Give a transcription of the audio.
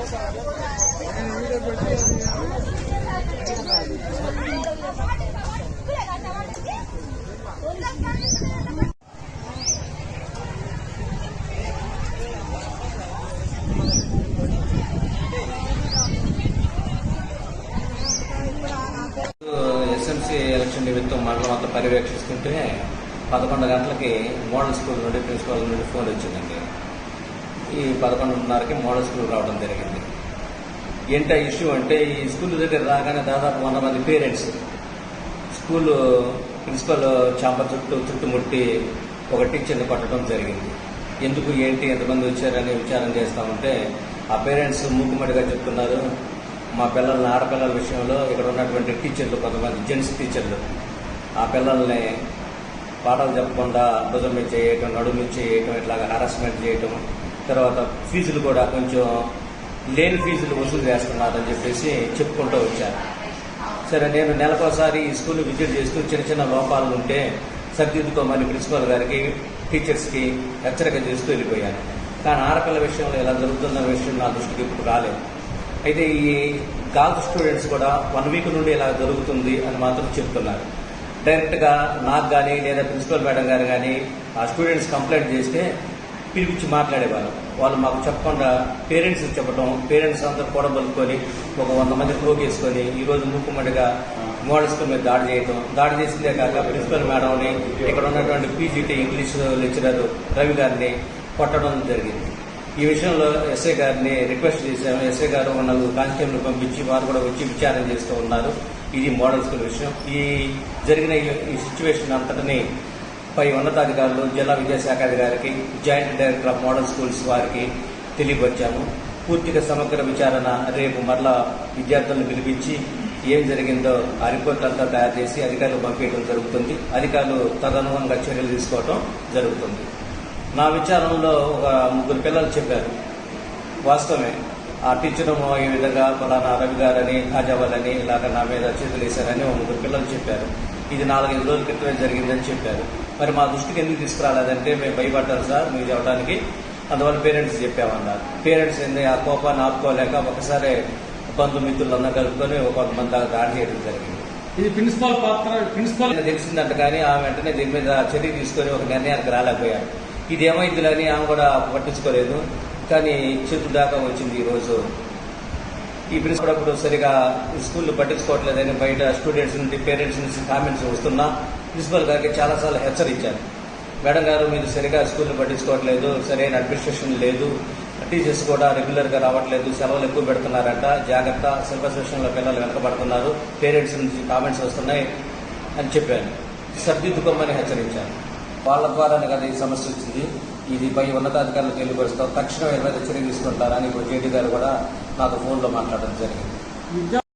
SMC election నిమిత్తం మండలం అంతా పర్యవేక్షిస్తుంటే 11 గంటలకి మోడల్ స్కూల్ నుండి ప్రిన్సిపాల్ నుండి ఫోన్ వచ్చిందండి. ఈ 11:30కి మోడల్ స్కూల్ రావడం జరిగింది. ఏంటో ఇష్యూ అంటే ఈ స్కూల్ దగ్గర రాగానే దాదాపు 100 మంది పేరెంట్స్ స్కూల్ ప్రిన్సిపల్ ఛాంబర్ చుట్టుముట్టి ఒక టీచర్ని కొట్టడం జరిగింది. ఎందుకు ఏంటి ఎంతమంది వచ్చారని విచారం చేస్తామంటే ఆ పేరెంట్స్ మూకుమ్మడిగా చెప్తున్నారు, మా పిల్లల్ని ఆడపిల్లల విషయంలో ఇక్కడ ఉన్నటువంటి టీచర్లు కొంతమంది జెంట్స్ టీచర్లు ఆ పిల్లల్ని పాఠాలు చెప్పకుండా భుజం మీద చేయటం, నడుము మీద చేయటం, ఇట్లాగా హరాస్మెంట్ చేయటం, తర్వాత ఫీజులు కూడా కొంచెం లేని ఫీజులు వసూలు చేస్తున్నారని చెప్పేసి చెప్పుకుంటూ వచ్చారు. సరే, నేను నెలకోసారి ఈ స్కూల్ విజిట్ చేస్తూ చిన్న చిన్న లోపాలు ఉంటే సరిదిద్దుకోమని ప్రిన్సిపల్ గారికి టీచర్స్కి హెచ్చరిక చేస్తూ వెళ్ళిపోయాను. కానీ ఆడపిల్ల విషయంలో ఇలా జరుగుతున్న విషయం నా దృష్టికి ఇప్పుడు రాలేదు. అయితే ఈ గర్ల్స్ స్టూడెంట్స్ కూడా 1 వీక్ నుండి ఇలా జరుగుతుంది అని మాత్రం చెప్తున్నారు. డైరెక్ట్గా నాకు కానీ లేదా ప్రిన్సిపల్ మేడం గారు కానీ ఆ స్టూడెంట్స్ కంప్లైంట్ చేస్తే పిలిపించి మాట్లాడేవారు. వాళ్ళు మాకు చెప్పకుండా పేరెంట్స్ చెప్పడం, పేరెంట్స్ అందరూ కూడబలుకొని ఒక 100 మంది పోగేసుకొని ఈరోజు మూకుమ్మడిగా మోడల్ స్కూల్ మీద దాడి చేసిందే కాక ప్రిన్సిపల్ మేడంని, ఇక్కడ ఉన్నటువంటి పీజీటీ ఇంగ్లీష్ లెక్చరర్ రవి గారిని కొట్టడం జరిగింది. ఈ విషయంలో ఎస్ఐ గారిని రిక్వెస్ట్ చేశాము. ఎస్ఐ గారు 4 కానిస్టేబుల్ పంపించి వారు కూడా వచ్చి విచారణ చేస్తూ ఉన్నారు. ఇది మోడల్ స్కూల్ విషయం. ఈ జరిగిన ఈ సిచ్యువేషన్ అంతటిని పై ఉన్నతాధికారులు, జిల్లా విద్యాశాఖ అధికారికి, joint director of model schools వారికి తెలియపరిచాము. పూర్తిగా సమగ్ర విచారణ రేపు మరలా విద్యార్థులను పిలిపించి ఏం జరిగిందో ఆ రిపోర్ట్ అంతా తయారు చేసి అధికారులు పంపించడం జరుగుతుంది. అధికారులు తదనుగుణంగా చర్యలు తీసుకోవడం జరుగుతుంది. నా విచారణలో ఒక 3 పిల్లలు చెప్పారు. వాస్తవమే, ఆ టీచర్ ఈ విధంగా ఫలానా రవి గారని, ఖాజావాలని ఇలాగ నా మీద చేతులు వేశారని 3 పిల్లలు చెప్పారు. ఇది 4-5 రోజుల క్రితమే జరిగిందని చెప్పారు. మరి మా దృష్టికి ఎందుకు తీసుకురాలేదంటే మేము భయపడ్డారు సార్ మీరు చెప్పడానికి, అందువల్ల పేరెంట్స్ చెప్పామన్నారు. పేరెంట్స్ ఆ కోపాన్ని ఆపుకోలేక ఒకసారి బంధుమిత్రులందరూ కలుపుకొని కొంతమంది దాడి చేయడం జరిగింది. ఇది ప్రిన్సిపాల్ తెలిసిందంట, కానీ ఆమె వెంటనే దీని మీద చర్య తీసుకొని ఒక నిర్ణయానికి రాలేకపోయారు. ఇది ఏమైందిలని ఆమె కూడా పట్టించుకోలేదు. కానీ చేతుల దాకా వచ్చింది. ఈరోజు ఈ ప్రిన్సిపల్ అప్పుడు సరిగా స్కూల్ పట్టించుకోవట్లేదని బయట స్టూడెంట్స్ నుండి, పేరెంట్స్ నుంచి కామెంట్స్ వస్తున్నా ప్రిన్సిపల్ గారికి చాలాసార్లు హెచ్చరించారు. మేడం గారు మీరు సరిగా స్కూల్ పట్టించుకోవట్లేదు, సరైన అడ్మినిస్ట్రేషన్ లేదు, టీచర్స్ కూడా రెగ్యులర్గా రావట్లేదు, సెలవులు ఎక్కువ పెడుతున్నారంట, జాగ్రత్త, సిలబస్ విషయంలో పిల్లలు వెనకబడుతున్నారు, పేరెంట్స్ నుంచి కామెంట్స్ వస్తున్నాయి అని చెప్పాను. సర్దిద్దుకోమని హెచ్చరించాను. వాళ్ళ ద్వారానే కదా ఈ సమస్య వచ్చింది. ఇది పై ఉన్నతాధికారులకు తెలియపరుస్తాం, తక్షణం ఏమైనా చర్య తీసుకుంటారని జేడీ గారు కూడా నాతో ఫోన్లో మాట్లాడడం జరిగింది.